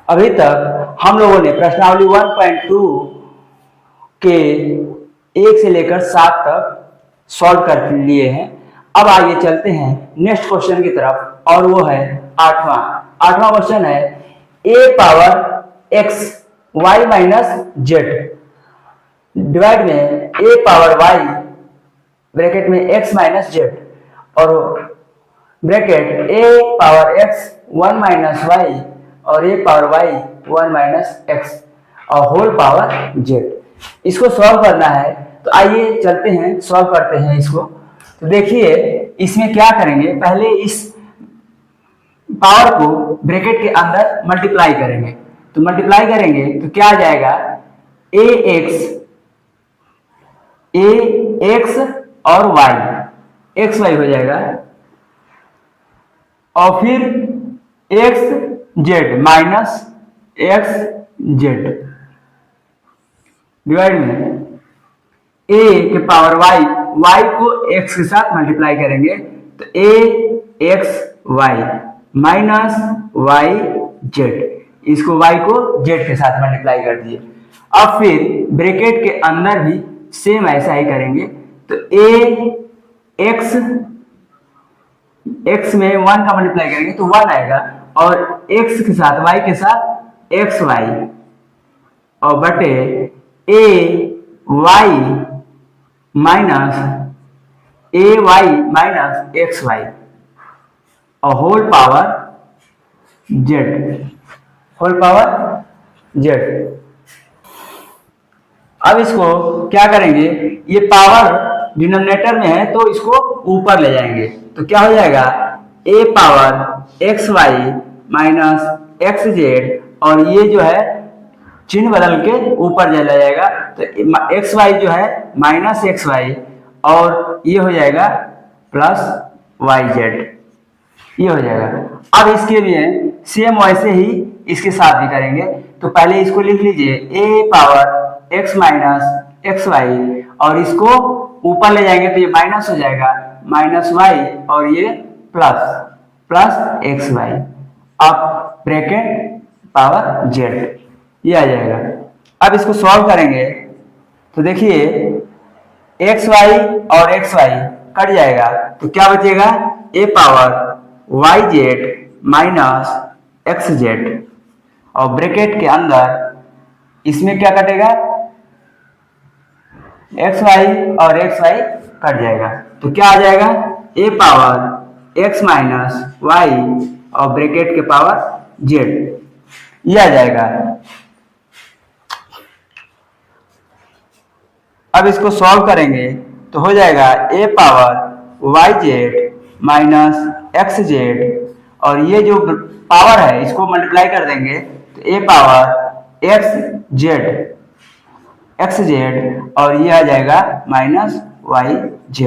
अभी तक हम लोगों ने प्रश्नावली 1.2 के 1 से लेकर 7 तक सॉल्व कर लिए हैं। अब आइए चलते हैं नेक्स्ट क्वेश्चन की तरफ और वो है आठवां क्वेश्चन है a power x y minus Z divide में a पावर y ब्रैकेट में x माइनस जेड और bracket a power x 1 minus y और a power y 1 minus x और होल पावर z। इसको सॉल्व करना है तो आइए चलते हैं सॉल्व करते हैं इसको। तो देखिए इसमें क्या करेंगे, पहले इस पावर को ब्रैकेट के अंदर मल्टीप्लाई करेंगे। तो मल्टीप्लाई करेंगे तो क्या आ जाएगा, ax और y x y हो जाएगा और फिर x z minus x z divide में a के पावर y को x के साथ मल्टीप्लाई करेंगे तो ax y minus y z, इसको y को z के साथ मल्टीप्लाई कर दिए। अब फिर ब्रैकेट के अंदर भी सेम ऐसा ही करेंगे तो x में 1 का मल्टीप्लाई करेंगे तो 1 आएगा और x के साथ y के साथ xy और बटे ay माइनस xy और होल पावर z। अब इसको क्या करेंगे, ये पावर डिनोमिनेटर में है तो इसको ऊपर ले जाएंगे तो क्या हो जाएगा, a power xy minus xz और ये जो है चिन्ह बदल के ऊपर चला जाएगा तो xy जो है माइनस xy और ये हो जाएगा प्लस yz, ये हो जाएगा। अब इसके लिए सेम वैसे ही इसके साथ भी करेंगे तो पहले इसको लिख लीजिए a power x minus xy और इसको ऊपर ले जाएंगे तो ये माइनस हो जाएगा माइनस y और ये प्लस xy अब ब्रैकेट पावर z, ये आ जाएगा। अब इसको सॉल्व करेंगे तो देखिए xy और xy कट जाएगा तो क्या बचेगा, a power yz minus xz और ब्रैकेट के अंदर इसमें क्या कटेगा, xy और xy कट जाएगा तो क्या आ जाएगा, a power x minus y और ब्रैकेट के पावर z, ये आ जाएगा। अब इसको सॉल्व करेंगे तो हो जाएगा a power yz minus xz और ये जो पावर है इसको मल्टीप्लाई कर देंगे तो a पावर xz और ये आ जाएगा माइनस yz,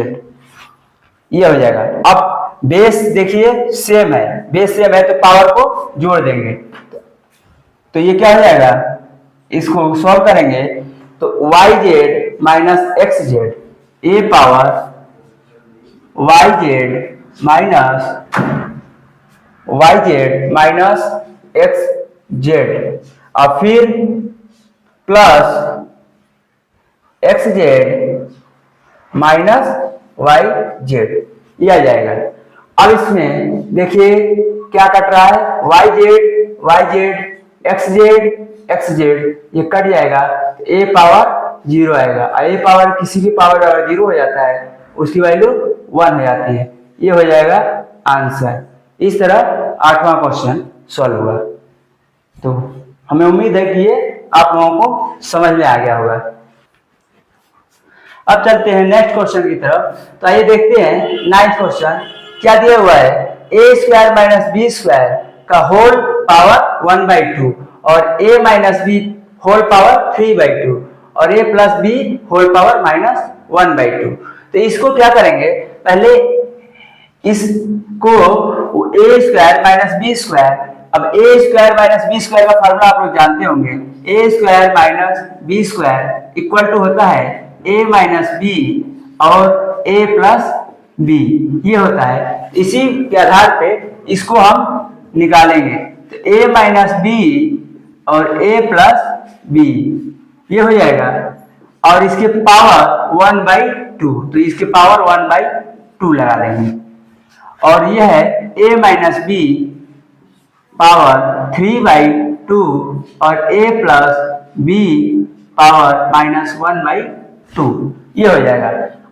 ये हो जाएगा। अब बेस देखिए सेम है तो पावर को जोड़ देंगे तो ये क्या हो जाएगा, इसको सॉल्व करेंगे तो yz minus xz, a power yz minus xz और फिर प्लस xz माइनस yz, ये आ जाएगा। अब इसमें देखिए क्या कट रहा है, yz xz ये कट जाएगा तो a पावर 0 आएगा। a पावर किसी भी पावर अगर 0 हो जाता है उसकी वैल्यू 1 हो जाती है, ये हो जाएगा आंसर। इस तरह 8वां क्वेश्चन सॉल्व हुआ। तो हमें उम्मीद है कि ये आप लोगों को समझ में आ गया होगा। अब चलते हैं नेक्स्ट क्वेश्चन की तरफ। तो आइए देखते हैं 9th क्वेश्चन क्या दिया हुआ है, a square minus B square का होल पावर 1/2 और a minus B whole power 3/2 और a plus B whole power minus 1/2। तो इसको क्या करेंगे, पहले इसको a square minus B square, अब a square minus B square का फॉर्मूला आप लोग जानते होंगे, a square minus B square equal to होता है a माइनस बी और a प्लस बी, ये होता है। इसी के आधार पे इसको हम निकालेंगे तो a माइनस बी और a प्लस बी, ये हो जाएगा। और इसके पावर 1/2, तो इसके पावर 1/2 लगा देंगे। और यह है a माइनस बी पावर 3/2 और a प्लस बी पावर -1/2, ये हो जाएगा।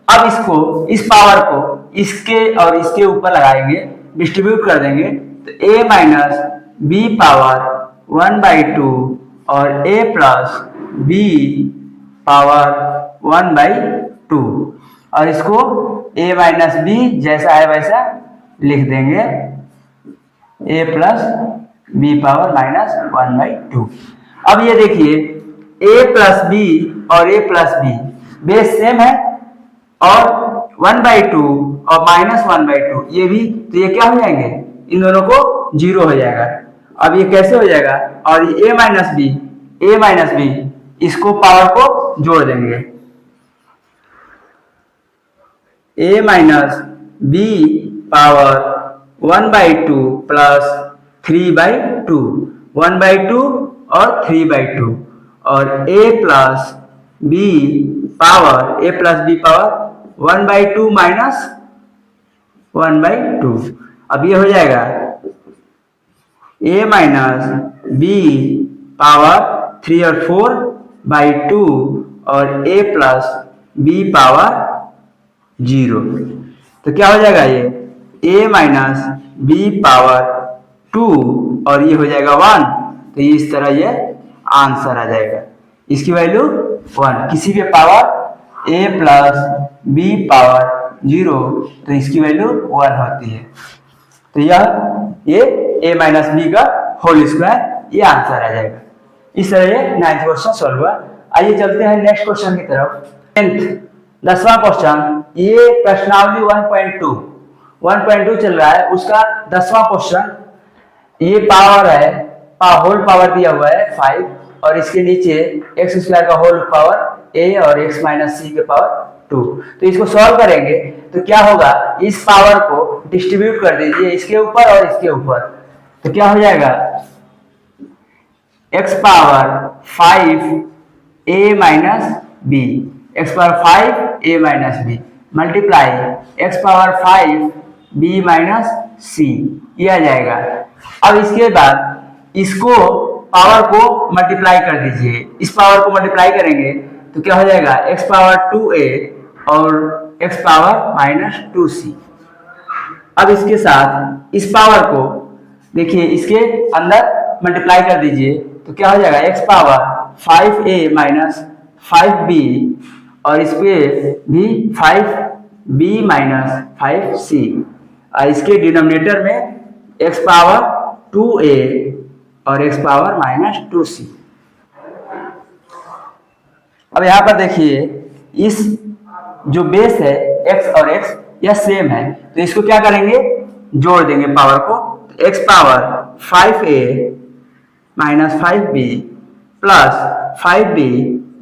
अब इस पावर को इसके और इसके ऊपर लगाएंगे, डिस्ट्रीब्यूट कर देंगे, तो a माइनस बी पावर 1/2 और a प्लस बी पावर 1/2, और इसको a माइनस बी जैसा है वैसा लिख देंगे, a प्लस बी पावर -1/2। अब ये देखिए a प्लस बी और a plus B base same है, और 1/2 और -1/2 ये भी, तो ये क्या हो जाएंगे, इन दोनों को 0 हो जाएगा। अब ये कैसे हो जाएगा, और ये a माइनस बी इसको पावर को जोड़ देंगे, a minus B power 1/2 plus 3/2, 1/2 और 3/2, और a plus B power 1/2 minus 1/2। अब ये हो जाएगा a माइनस बी पावर 3 और 4/2 और a प्लस बी पावर 0। तो क्या हो जाएगा, ये a माइनस बी पावर 2 और ये हो जाएगा 1, तो ये इस तरह ये आंसर आ जाएगा। इसकी वैल्यू 1, किसी भी power a plus B power 0, तो इसकी वैल्यू 1 होती है। तो ये a माइनस बी का होल स्क्वायर, ये आंसर आ जाएगा। इस तरह ये 9th क्वेश्चन सॉल्व हुआ। आइए चलते हैं नेक्स्ट क्वेश्चन की तरफ। 10वां क्वेश्चन, ये प्रश्नावली 1.2 चल रहा है, उसका 10वां क्वेश्चन। ये पावर है, होल पावर दिया हुआ है 5, और इसके नीचे एक्स स्क्वायर का होल पावर a और x माइनस सी के पावर 2। तो इसको सॉल्व करेंगे तो क्या होगा, इस पावर को डिस्ट्रीब्यूट कर दीजिए इसके ऊपर और इसके ऊपर, तो क्या हो जाएगा, x power 5a minus B, x power 5a minus B multiply x power 5b minus C, ये आ जाएगा। अब इसके बाद इसको पावर को मल्टीप्लाई कर दीजिए, इस पावर को मल्टीप्लाई करेंगे तो क्या हो जाएगा, x पावर 2a और x पावर -2c। अब इसके साथ इस पावर को देखिए इसके अंदर मल्टीप्लाई कर दीजिए, तो क्या हो जाएगा, x power 5a minus 5b और इस पे भी 5b माइनस 5c, और इसके डिनोमिनेटर में x पावर 2a और x पावर -2c। अब यहाँ पर देखिए इस जो बेस है x और x यह सेम है, तो इसको क्या करेंगे, जोड़ देंगे पावर को, तो x power 5a minus 5b plus 5b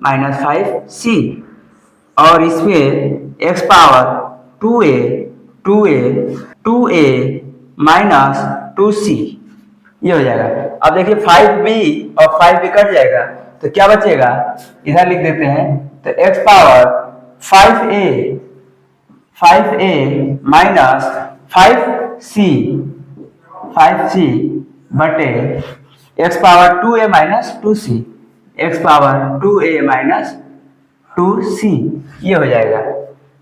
minus 5c, और इसमें x power 2a minus 2c, ये हो जाएगा। अब देखिए 5b और 5b कट जाएगा, तो क्या बचेगा, इधर लिख देते हैं, तो x power 5a minus 5c बटे x power 2a minus 2c, x power 2a minus 2c, ये हो जाएगा।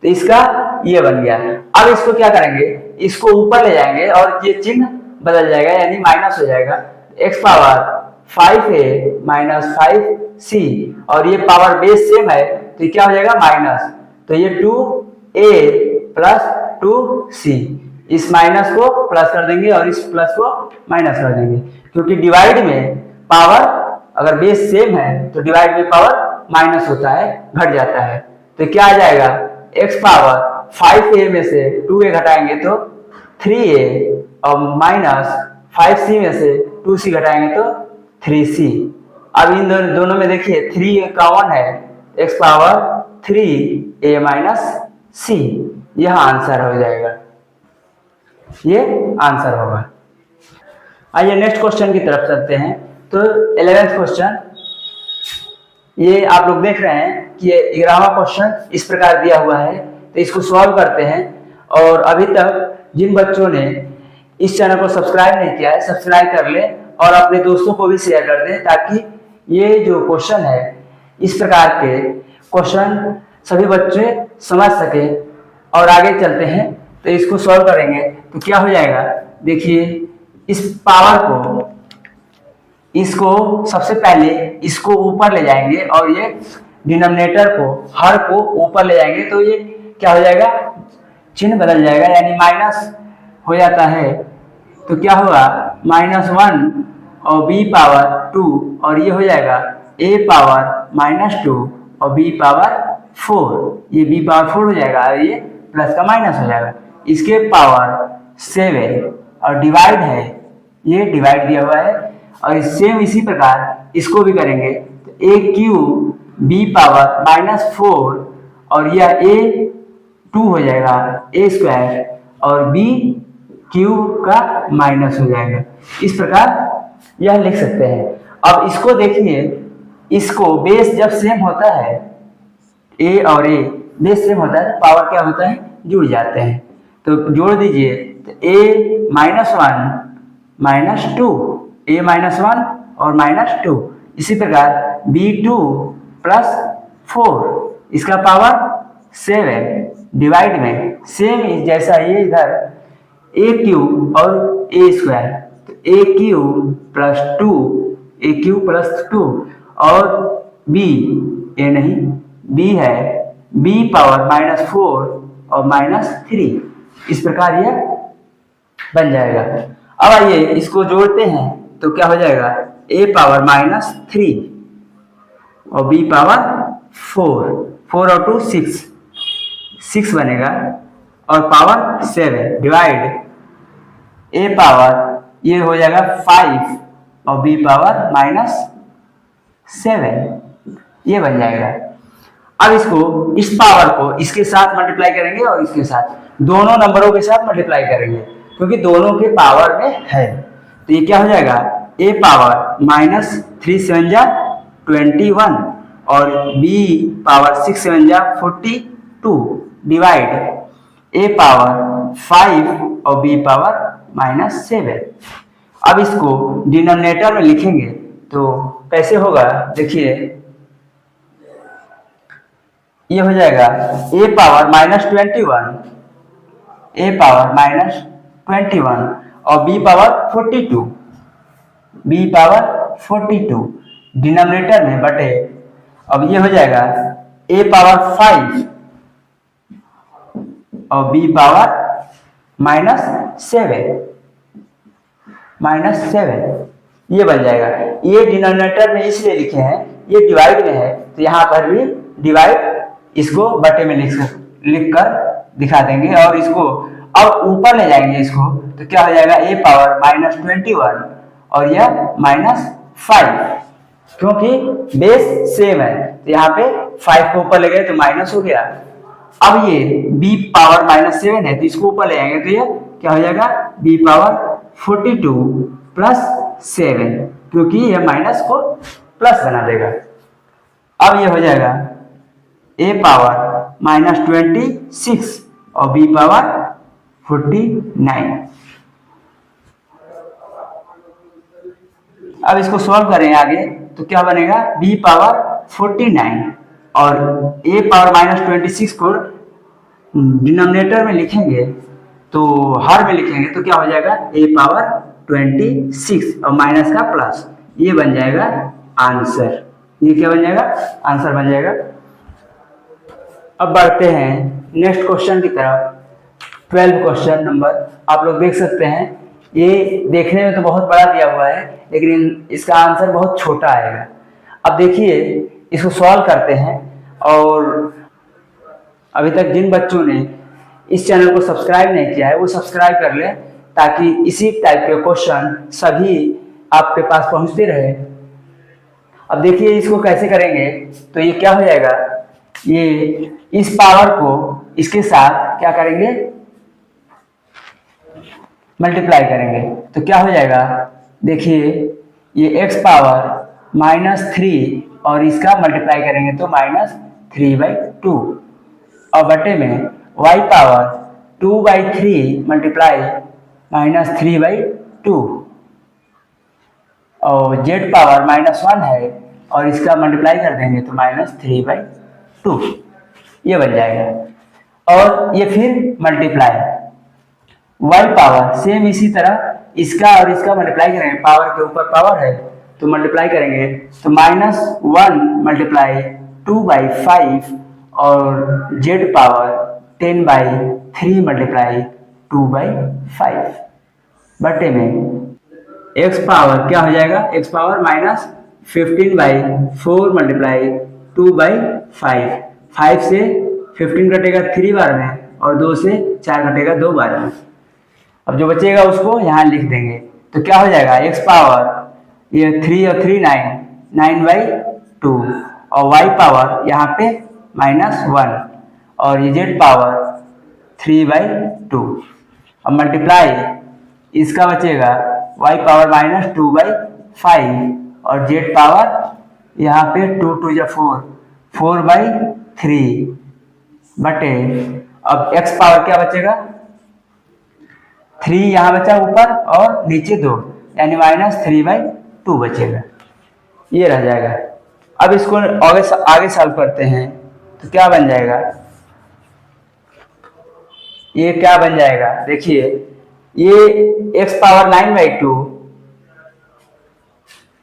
तो इसका ये बन गया। अब इसको क्या करेंगे, इसको ऊपर ले जाएंगे और ये चिन्ह बदल जाएगा, यानी माइनस हो जाएगा। x power 5a minus 5c और ये पावर बेस सेम है, तो ये क्या हो जाएगा, माइनस, तो ये 2a प्लस 2c, इस माइनस को प्लस कर देंगे और इस प्लस को माइनस कर देंगे, क्योंकि डिवाइड में पावर अगर बेस सेम है तो डिवाइड में पावर माइनस होता है, घट जाता है। तो क्या आ जाएगा, x पावर 5a में से 2a घटाएंगे तो 3a और माइनस 5c में से 2c घटाएंगे तो 3c। अब इन दोनों में देखिए 3a कॉमन है, x power 3a minus c, यह आंसर हो जाएगा, ये आंसर होगा। आइए नेक्स्ट क्वेश्चन की तरफ चलते हैं। तो 11th क्वेश्चन ये आप लोग देख रहे हैं कि 11वां क्वेश्चन इस प्रकार दिया हुआ है, तो इसको सॉल्व करते हैं। और अभी तक जिन बच्चों ने इस चैनल को सब्सक्राइब नहीं किया है, सब्सक्राइब कर ले और अपने दोस्तों को भी शेयर कर दें, ताकि ये जो क्वेश्चन है इस प्रकार के क्वेश्चन सभी बच्चे समझ सके। और आगे चलते हैं, तो इसको सॉल्व करेंगे तो क्या हो जाएगा। देखिए इस पावर को, इसको सबसे पहले इसको ऊपर ले जाएंगे और ये डिनोमिनेटर को, हर को ऊपर ले जाएंगे, तो ये क्या हो जाएगा, चिन्ह बदल जाएगा, यानी माइनस हो जाता है। तो क्या होगा, -1 और b पावर 2, और ये हो जाएगा a पावर -2 और b पावर 4, ये b पावर 4 हो जाएगा और ये प्लस का माइनस हो जाएगा। इसके पावर 7 और डिवाइड है, ये डिवाइड दिया हुआ है। और सेम इसी प्रकार इसको भी करेंगे, तो a³ b पावर -4 और यह a2 हो जाएगा a² और b³ का माइनस हो जाएगा। इस प्रकार यह लिख सकते हैं। अब इसको देखिए, इसको बेस जब सेम होता है, a और a बेस सेम होता है, पावर क्या होता है, जुड़ जाते हैं। तो जोड़ दीजिए, तो a-1 -2, a-1 और -2, इसी प्रकार b2 + 4, इसका पावर 7 डिवाइड में सेम जैसा ये इधर a³ और a², तो a³ + 2, a³ + 2 और b, a नहीं b है, b पावर -4 और -3, इस प्रकार यह बन जाएगा। अब आइए इसको जोड़ते हैं, तो क्या हो जाएगा, a पावर -3 और b पावर 4 और 2 6 बनेगा, और पावर 7 डिवाइड a पावर ये हो जाएगा 5 और b पावर -7, ये बन जाएगा। अब इसको, इस पावर को इसके साथ मल्टीप्लाई करेंगे और इसके साथ, दोनों नंबरों के साथ मल्टीप्लाई करेंगे, क्योंकि दोनों के पावर में है। तो ये क्या हो जाएगा, a पावर -3 7 जा 21 और b पावर 6 7 जा 42 डिवाइड a पावर 5 और b पावर -7। अब इसको डिनोमिनेटर में लिखेंगे तो कैसे होगा, देखिए ये हो जाएगा a पावर -21, a पावर -21 और b पावर 42 डिनोमिनेटर में बटे। अब ये हो जाएगा a पावर 5 और b पावर -7, ये बन जाएगा। ये डिनोमिनेटर में इसलिए लिखे हैं, ये डिवाइड में है, तो यहाँ पर भी डिवाइड, इसको बटे में लिख कर दिखा देंगे। और इसको अब ऊपर ले जाएंगे इसको, तो क्या हो जाएगा, a पावर -21 और यह -5, क्योंकि बेस सेम है, तो यहाँ पे 5 को ऊपर ले गए तो माइनस हो गया। अब ये b पावर -7 है, तो इसको ऊपर ले आएंगे, तो ये क्या हो जाएगा, b पावर 42 + 7, क्योंकि यह माइनस को प्लस बना देगा। अब ये हो जाएगा a पावर -26 और b पावर 49। अब इसको सॉल्व करें आगे, तो क्या बनेगा, b पावर 49 और a पावर -26 को डिनोमिनेटर में लिखेंगे, तो हर में लिखेंगे, तो क्या हो जाएगा, a पावर 26 और माइनस का प्लस, ये बन जाएगा आंसर। ये क्या बन जाएगा, आंसर बन जाएगा। अब बढ़ते हैं नेक्स्ट क्वेश्चन की तरफ। 12 क्वेश्चन नंबर आप लोग देख सकते हैं, ये देखने में तो बहुत बड़ा दिया हुआ है, लेकिन इसका आंसर बहुत छोटा आएगा। अब देखिए इसको सॉल्व करते हैं, और अभी तक जिन बच्चों ने इस चैनल को सब्सक्राइब नहीं किया है वो सब्सक्राइब कर लें, ताकि इसी टाइप के क्वेश्चन सभी आपके पास पहुंचते रहे। अब देखिए इसको कैसे करेंगे, तो ये क्या हो जाएगा, ये इस पावर को इसके साथ क्या करेंगे, मल्टीप्लाई करेंगे, तो क्या हो जाएगा, देखिए ये x पावर -3 और इसका मल्टीप्लाई करेंगे तो -3/2 और बटे में y पावर 2/3 मल्टीप्लाई -3/2 और z पावर -1 है और इसका मल्टीप्लाई कर देंगे तो -3/2 ये बन जाएगा। और ये फिर मल्टीप्लाई y पावर सेम इसी तरह इसका और इसका मल्टीप्लाई करेंगे, पावर के ऊपर पावर है तो मल्टीप्लाई करेंगे तो -1 मल्टीप्लाई 2/5 और z पावर 10/3 मल्टीप्लाई 2/5 बटे में x पावर क्या हो जाएगा, x पावर -15/4 मल्टीप्लाई 2/5, 5 से 15 कटेगा 3 बार में और 2 से 4 कटेगा 2 बार में। अब जो बचेगा उसको यहाँ लिख देंगे तो क्या हो जाएगा, x पावर ये 3 और 3 9/2 और y पावर यहाँ पे -1 और ये z पावर 3/2 अब मल्टीप्लाई इसका बचेगा y पावर -2/5 और z पावर यहाँ पे 2 2 या 4 4/3 बटे अब x पावर क्या बचेगा 3 यहाँ बचा ऊपर और नीचे 2 यानी -3/2 बचेगा, ये रह जाएगा। अब इसको आगे सॉल्व करते हैं तो क्या बन जाएगा, ये क्या बन जाएगा देखिए, ये x पावर 9/2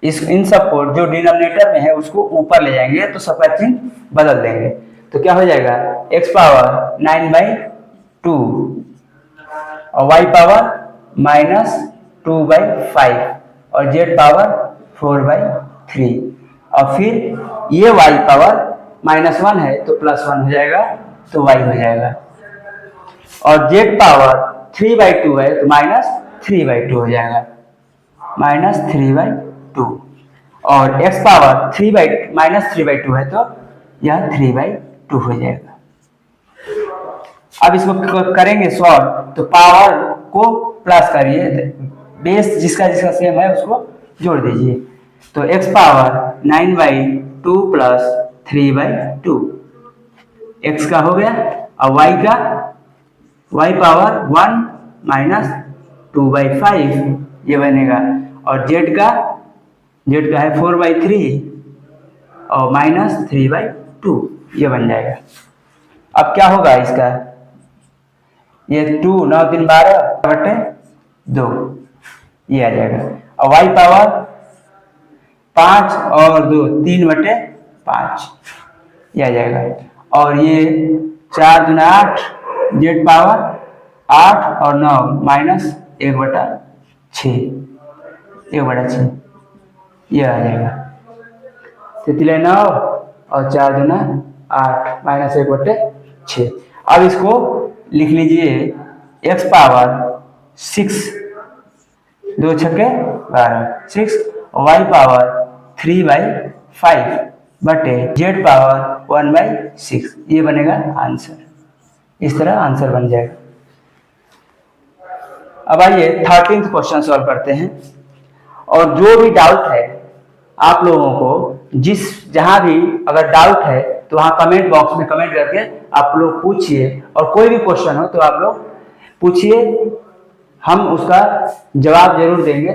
इन सबको जो डिनोमिनेटर में है उसको ऊपर ले जाएंगे तो सबका चिन्ह बदल देंगे तो क्या हो जाएगा x पावर 9/2 और y पावर -2/5 और z पावर 4/3 और फिर ये y पावर -1 है तो +1 हो जाएगा तो y हो जाएगा और z पावर 3/2 है तो -3/2 हो जाएगा, -3/2 और x पावर -3/2 है तो यह 3/2 हो जाएगा। अब इसको करेंगे सॉल्व तो पावर को प्लस करिए, बेस जिसका जिसका सेम है उसको जोड़ दीजिए तो x पावर 9/2 प्लस 3/2 x का हो गया और y का y पावर 1 माइनस 2/5 ये बनेगा और z का है 4/3 और -3/2 ये बन जाएगा। अब क्या होगा इसका, ये 2 9 3 12 बटे 2 ये आ जाएगा और y पावर 5 और 2 3/5 ये आ जाएगा और ये 4 दूना 8 z पावर 8 और 9 -1/6 1/6 ये आ जाएगा। तितले 9 और 4 दूना 8 -1/6। अब इसको लिख लीजिए x पावर 6 2 छक्के 12 6 और y पावर 3/5 बटे z पावर 1/6 ये बनेगा आंसर। इस तरह आंसर बन जाएगा। अब आइए 13th क्वेश्चन सॉल्व करते हैं और जो भी डाउट है आप लोगों को जहां भी अगर डाउट है तो वहां कमेंट बॉक्स में कमेंट करके आप लोग पूछिए और कोई भी क्वेश्चन हो तो आप लोग पूछिए, हम उसका जवाब जरूर देंगे।